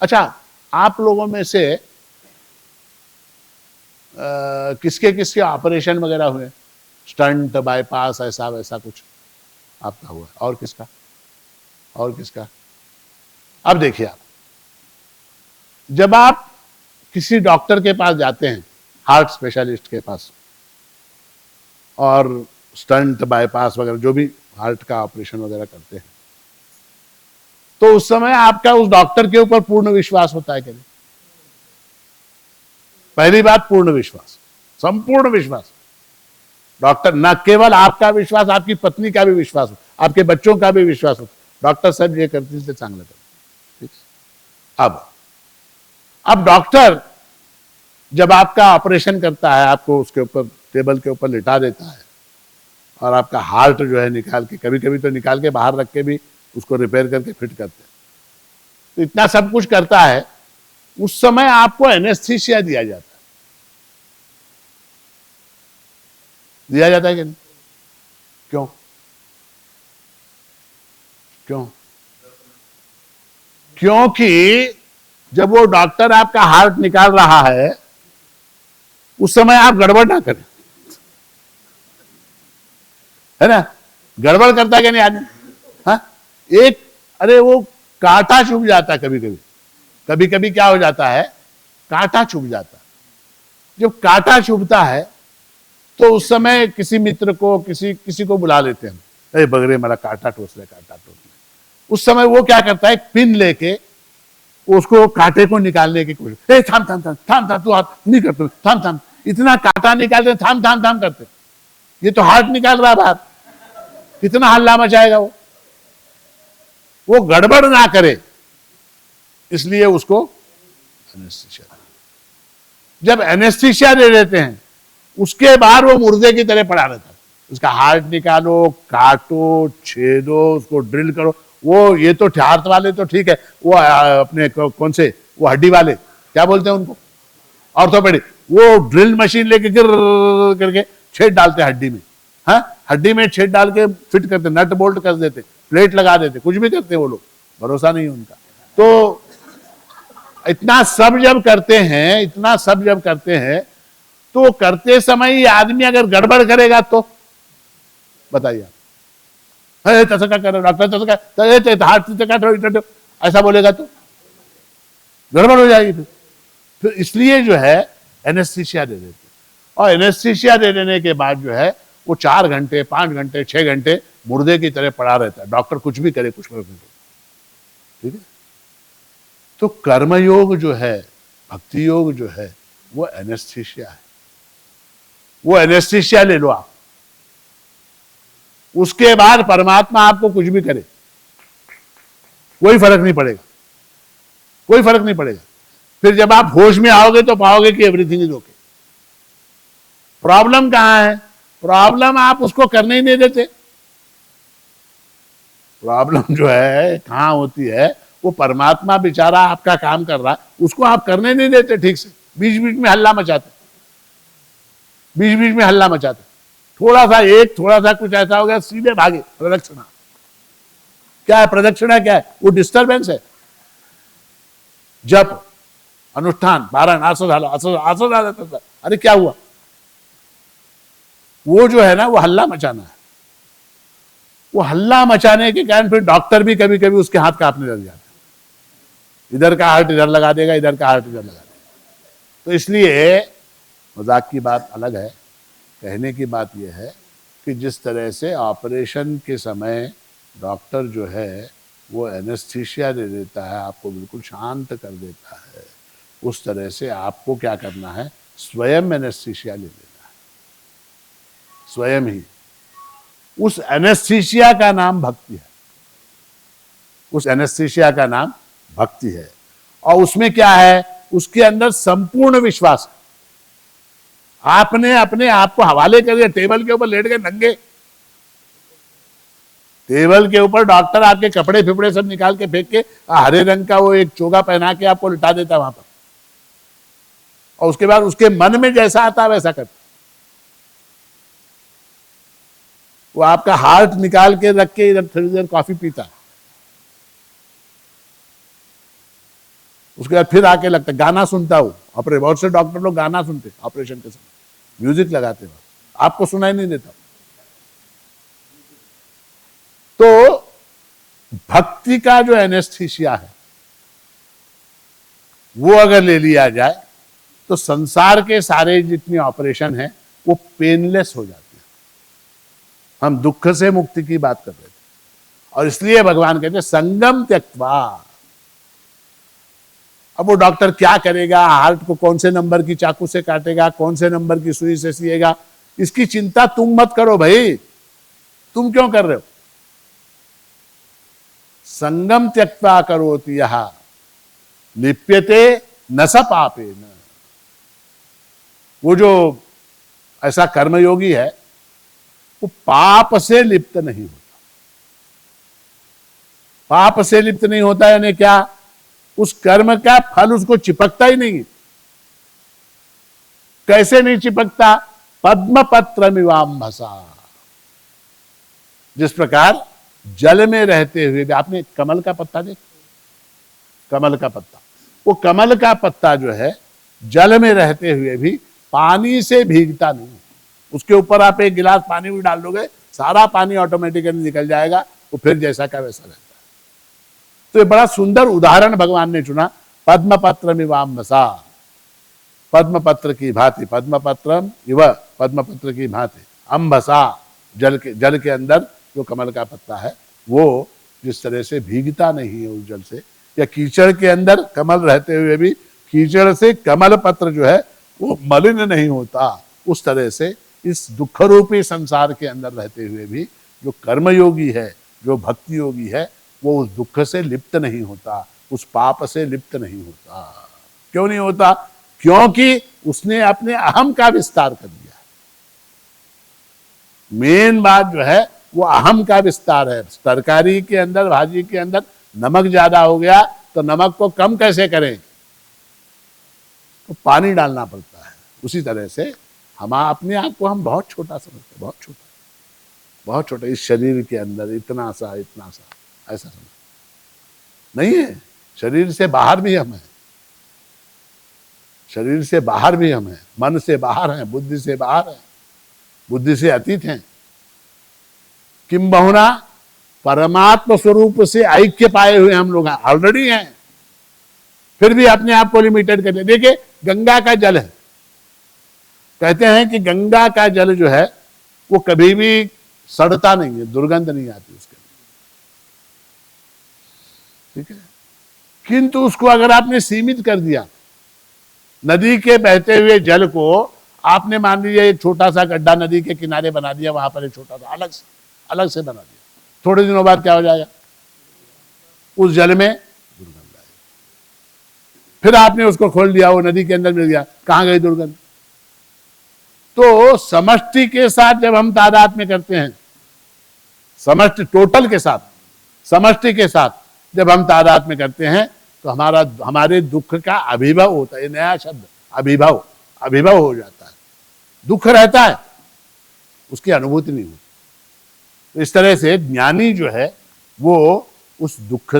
अच्छा, आप लोगों में से किसके किसके ऑपरेशन वगैरह हुए? स्टंट, बाईपास, ऐसा वैसा कुछ आपका हुआ? और किसका? और किसका? अब देखिए, आप जब आप किसी डॉक्टर के पास जाते हैं, हार्ट स्पेशलिस्ट के पास, और स्टंट, बाईपास वगैरह जो भी हार्ट का ऑपरेशन वगैरह करते हैं, तो उस समय आपका उस डॉक्टर के ऊपर पूर्ण विश्वास होता है कि नहीं? पहली बात, पूर्ण विश्वास, संपूर्ण विश्वास। डॉक्टर, न केवल आपका विश्वास, आपकी पत्नी का भी विश्वास हो, आपके बच्चों का भी विश्वास हो, डॉक्टर साहब ये करते इसलिए चांगलं करते। अब डॉक्टर जब आपका ऑपरेशन करता है, आपको उसके ऊपर टेबल के ऊपर लिटा देता है और आपका हार्ट जो है निकाल के, कभी कभी तो निकाल के बाहर रख के भी उसको रिपेयर करके फिट करते हैं, तो इतना सब कुछ करता है। उस समय आपको एनेस्थीसिया दिया जाता है, दिया जाता है कि नहीं? क्यों? क्यों? क्योंकि जब वो डॉक्टर आपका हार्ट निकाल रहा है उस समय आप गड़बड़ ना करें, है ना? गड़बड़ करता है कि नहीं आदमी? हाँ, एक, अरे वो कांटा चुभ जाता है, कभी कभी, कभी कभी क्या हो जाता है, कांटा चुभ जाता है। जब कांटा चुभता है तो उस समय किसी मित्र को, किसी को बुला लेते हैं, अरे बगरे मेरा कांटा टोस ले, कांटा टोस ले। उस समय वो क्या करता है, पिन लेके उसको कांटे को निकालने की कोशिश, थाम थाम थाम थाम थाम, तू हाथ नहीं करते, थाम थाम, इतना कांटा निकालते, थाम थाम थाम करते, ये तो हार्ट निकाल रहा है बाहर, कितना हल्ला मचाएगा वो गड़बड़ ना करे, इसलिए उसको एनेस्थीसिया। जब एनेस्थीसिया दे देते हैं उसके बाद वो मुर्दे की तरह पड़ा रहता है। उसका हार्ट निकालो, काटो, छेदो, उसको ड्रिल करो, वो ये तो हार्ट वाले तो ठीक है, वो अपने कौन से वो हड्डी वाले क्या बोलते हैं उनको, ऑर्थोपेडिक, वो ड्रिल मशीन लेके गिर करके छेद डालते हड्डी में, हाँ हड्डी में छेद डाल के फिट करते, नट बोल्ट कर देते, प्लेट लगा देते, कुछ भी करते वो लोग, भरोसा नहीं उनका। तो इतना सब जब करते हैं, इतना सब जब करते हैं, तो करते समय आदमी अगर गड़बड़ करेगा तो बताइए आप, तसं का कर डॉक्टर, तसं का हार्ट ऐसा बोलेगा तो गड़बड़ हो जाएगी। फिर इसलिए जो है एनेस्थीसिया दे देते, और एनेस्थीसिया दे देने के बाद जो है वो 4 घंटे 5 घंटे 6 घंटे मुर्दे की तरह पड़ा रहता है, डॉक्टर कुछ भी करे कुछ फर्क नहीं पड़ता। ठीक है, तो कर्मयोग जो है, भक्ति योग जो है, वो एनेस्थीसिया है। वो एनेस्थीसिया ले लो आप, उसके बाद परमात्मा आपको कुछ भी करे कोई फर्क नहीं पड़ेगा, कोई फर्क नहीं पड़ेगा। फिर जब आप होश में आओगे तो पाओगे कि एवरीथिंग इज ओके। प्रॉब्लम कहां है? प्रॉब्लम आप उसको करने ही नहीं देते। प्रॉब्लम जो है कहां होती है, वो परमात्मा बेचारा आपका काम कर रहा है, उसको आप करने नहीं देते ठीक से, बीच बीच में हल्ला मचाते, बीच बीच में हल्ला मचाते, थोड़ा सा कुछ ऐसा हो गया सीधे भागे प्रदक्षिणा। क्या है प्रदक्षिणा? क्या है? वो डिस्टर्बेंस है। जप अनुष्ठान पारायण असं झालं, अरे क्या हुआ? वो जो है ना, वो हल्ला मचाना है। वो हल्ला मचाने के कारण फिर डॉक्टर भी कभी कभी उसके हाथ कांपने लग जाते, इधर का हार्ट इधर लगा देगा, इधर का हार्ट इधर लगा देगा। तो इसलिए मजाक की बात अलग है, कहने की बात यह है कि जिस तरह से ऑपरेशन के समय डॉक्टर जो है वो एनेस्थीसिया दे देता है, आपको बिल्कुल शांत कर देता है, उस तरह से आपको क्या करना है, स्वयं एनेस्थीसिया ले लेना है, स्वयं ही। उस एनेस्थीसिया का नाम भक्ति है, उस एनेस्थीसिया का नाम भक्ति है। और उसमें क्या है, उसके अंदर संपूर्ण विश्वास है। आपने अपने आप को हवाले कर दिया, टेबल के ऊपर लेट गए नंगे, टेबल के ऊपर डॉक्टर आपके कपड़े फिपड़े सब निकाल के फेंक के हरे रंग का वो एक चोगा पहना के आपको लिटा देता वहां पर, और उसके बाद उसके मन में जैसा आता वैसा करता। वो आपका हार्ट निकाल के रख के इधर थोड़ी देर कॉफी पीता, उसके बाद फिर आके लगता गाना सुनता हूं। ऑपरेशन, बहुत से डॉक्टर लोग गाना सुनते ऑपरेशन के समय, म्यूजिक लगाते वक्त, आपको सुनाई नहीं देता। तो भक्ति का जो एनेस्थीसिया है वो अगर ले लिया जाए तो संसार के सारे जितनी ऑपरेशन है वो पेनलेस हो जाती है। हम दुख से मुक्ति की बात कर रहे थे, और इसलिए भगवान कहते हैं संगम त्यक्त्वा। अब वो डॉक्टर क्या करेगा, हार्ट को कौन से नंबर की चाकू से काटेगा, कौन से नंबर की सुई से सिएगा, इसकी चिंता तुम मत करो भाई, तुम क्यों कर रहे हो? संगम त्यक्त्वा करोति यः लिप्यते न स पापेन। वो जो ऐसा कर्मयोगी है वो पाप से लिप्त नहीं होता। पाप से लिप्त नहीं होता यानी क्या? उस कर्म का फल उसको चिपकता ही नहीं। कैसे नहीं चिपकता? पद्मपत्रमिवाम्भसा। जिस प्रकार जल में रहते हुए भी, आपने कमल का पत्ता देखा? कमल का पत्ता, वो कमल का पत्ता जो है जल में रहते हुए भी पानी से भीगता नहीं। उसके ऊपर आप एक गिलास पानी भी डाल दोगे, सारा पानी ऑटोमेटिकली निकल जाएगा, वो फिर जैसा का वैसा रहता है। तो ये बड़ा सुंदर उदाहरण भगवान ने चुना, पद्मपत्रमिवाम्भसा, पद्मपत्र की भांति, पद्मपत्रम इव, पद्मपत्र की भांति, अम्भसा, जल के अंदर जो कमल का पत्ता है वो जिस तरह से भीगता नहीं है उस जल से, या कीचड़ के अंदर कमल रहते हुए भी कीचड़ से कमल पत्र जो है वो मलिन नहीं होता, उस तरह से इस दुख रूपी संसार के अंदर रहते हुए भी जो कर्मयोगी है, जो भक्ति योगी है, वो उस दुख से लिप्त नहीं होता, उस पाप से लिप्त नहीं होता। क्यों नहीं होता? क्योंकि उसने अपने अहम का विस्तार कर दिया। मेन बात जो है वो अहम का विस्तार है। तरकारी के अंदर, भाजी के अंदर नमक ज्यादा हो गया तो नमक को कम कैसे करें, तो पानी डालना पड़ता है। उसी तरह से हम अपने आप को हम बहुत छोटा समझते हैं, बहुत छोटा, बहुत छोटा। इस शरीर के अंदर इतना सा ऐसा समझ नहीं है। शरीर से बाहर भी हम हैं, शरीर से बाहर भी हम हैं, मन से बाहर हैं, बुद्धि से बाहर हैं, बुद्धि से अतीत हैं। किम बहुना परमात्म स्वरूप से ऐक्य पाए हुए हम लोग ऑलरेडी हैं, फिर भी अपने आप को लिमिटेड करते। देखिए गंगा का जल है, कहते हैं कि गंगा का जल जो है वो कभी भी सड़ता नहीं है, दुर्गंध नहीं आती उसके, ठीक है। किंतु उसको अगर आपने सीमित कर दिया, नदी के बहते हुए जल को आपने मान लीजिए एक छोटा सा गड्ढा नदी के किनारे बना दिया, वहां पर एक छोटा सा अलग से बना दिया, थोड़े दिनों बाद क्या हो जाएगा, उस जल में दुर्गंध आएगी। फिर आपने उसको खोल दिया, वो नदी के अंदर मिल गया, कहां गई दुर्गंध। तो समष्टि के साथ जब हम तादात्म्य करते हैं, समष्टि टोटल के साथ, समष्टि के साथ जब हम तादात्म्य करते हैं तो हमारे दुख का अभिभव होता है। ये नया शब्द अभिभव हो जाता है। दुख रहता है, उसकी अनुभूति नहीं होती। तो इस तरह से ज्ञानी जो है वो उस दुख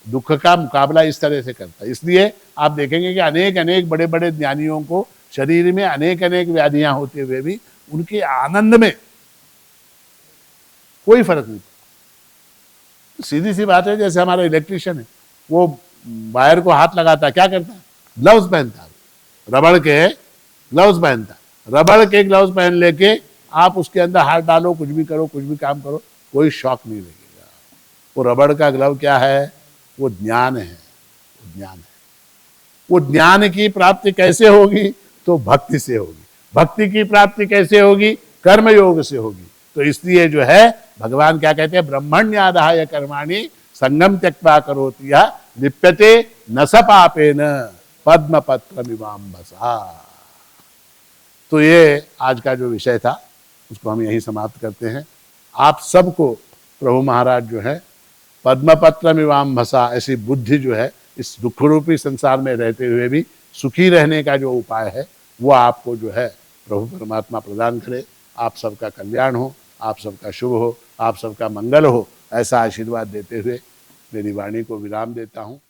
का मुकाबला इस तरह से करता है। इसलिए आप देखेंगे कि अनेक बड़े बड़े ज्ञानियों को शरीर में अनेक व्याधियां होते हुए भी उनके आनंद में कोई फर्क नहीं पड़ता। सीधी सी बात है, जैसे हमारा इलेक्ट्रिशियन है, वो वायर को हाथ लगाता है, क्या करता है, ग्लव्स पहनता है, रबड़ के ग्लव्स पहनता है। रबड़ के ग्लव्स पहन लेके आप उसके अंदर हाथ डालो, कुछ भी करो, कुछ भी काम करो, कोई शॉक नहीं लगेगा। वो रबड़ का ग्लव क्या है, वो ज्ञान है, वो ज्ञान है। वो ज्ञान की प्राप्ति कैसे होगी, तो भक्ति से होगी। भक्ति की प्राप्ति कैसे होगी, कर्म योग से होगी। तो इसलिए जो है भगवान क्या कहते हैं, ब्रह्मण्यादाय कर्माणि संगम त्यक्त्वा करोति यः लिप्यते न स पापेन पद्मपत्रमिवाम्भसा। तो ये आज का जो विषय था उसको हम यहीं समाप्त करते हैं। आप सबको प्रभु महाराज जो है पद्मपत्रमिवाम्भसा ऐसी बुद्धि जो है इस दुख रूपी संसार में रहते हुए भी सुखी रहने का जो उपाय है वो आपको जो है प्रभु परमात्मा प्रदान करे। आप सबका कल्याण हो, आप सबका शुभ हो, आप सबका मंगल हो, ऐसा आशीर्वाद देते हुए मेरी वाणी को विराम देता हूँ।